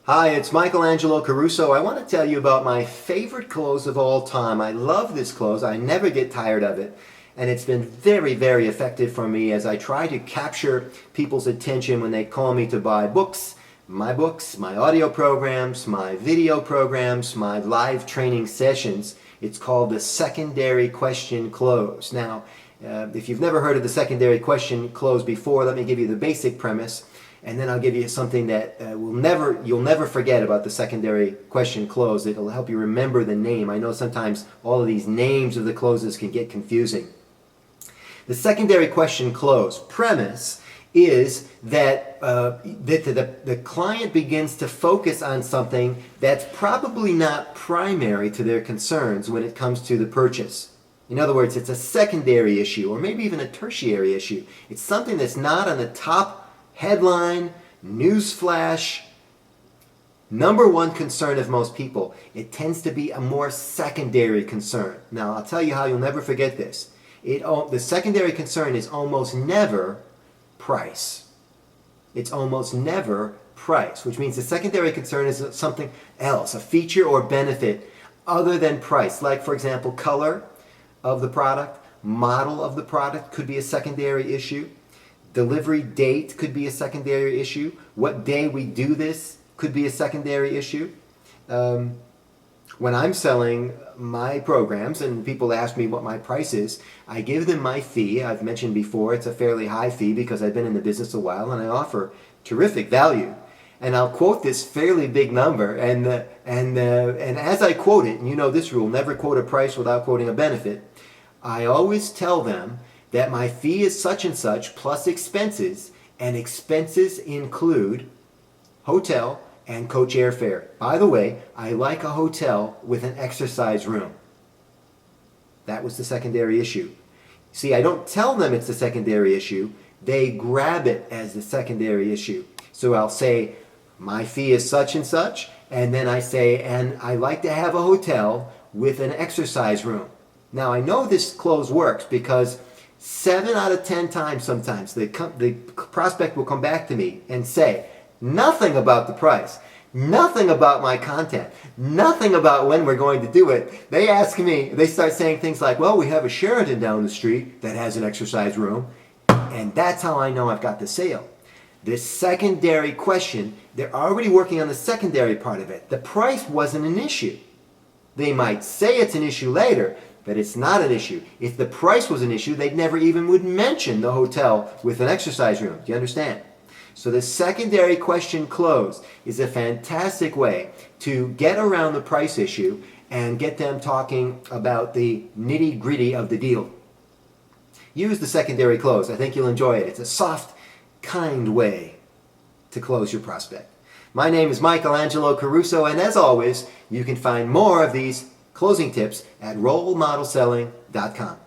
Hi, it's Michelangelo Caruso. I want to tell you about my favorite close of all time. I love this close. I never get tired of it. And it's been very, very effective for me as I try to capture people's attention when they call me to buy books, my audio programs, my video programs, my live training sessions. It's called the secondary question close. Now, if you've never heard of the secondary question close before, let me give you the basic premise. And then I'll give you something that you'll never forget about the secondary question close. It'll help you remember the name. I know sometimes all of these names of the closes can get confusing. The secondary question close premise is that the client begins to focus on something that's probably not primary to their concerns when it comes to the purchase. In other words, it's a secondary issue or maybe even a tertiary issue. It's something that's not on the top headline, newsflash, number one concern of most people. It tends to be a more secondary concern. Now, I'll tell you how you'll never forget this. The secondary concern is almost never price. It's almost never price, which means the secondary concern is something else, a feature or benefit other than price. Like, for example, color of the product, model of the product could be a secondary issue. Delivery date could be a secondary issue. What day we do this could be a secondary issue. When I'm selling my programs and people ask me what my price is, I give them my fee. I've mentioned before it's a fairly high fee because I've been in the business a while and I offer terrific value. And I'll quote this fairly big number, and as I quote it, and you know this rule, never quote a price without quoting a benefit, I always tell them that my fee is such and such plus expenses, and expenses include hotel and coach airfare. By the way, I like a hotel with an exercise room. That was the secondary issue. See, I don't tell them it's the secondary issue. They grab it as the secondary issue. So I'll say, my fee is such and then I say, and I like to have a hotel with an exercise room. Now, I know this close works because 7 out of 10 times sometimes the prospect will come back to me and say nothing about the price, nothing about my content, nothing about when we're going to do it. They ask me, they start saying things like, well, we have a Sheraton down the street that has an exercise room, and that's how I know I've got the sale. This secondary question, they're already working on the secondary part of it. The price wasn't an issue. They might say it's an issue later, but it's not an issue. If the price was an issue, they'd never even would mention the hotel with an exercise room. Do you understand? So the secondary question close is a fantastic way to get around the price issue and get them talking about the nitty-gritty of the deal. Use the secondary close. I think you'll enjoy it. It's a soft, kind way to close your prospect. My name is Michelangelo Caruso, and as always, you can find more of these closing tips at rolemodelselling.com.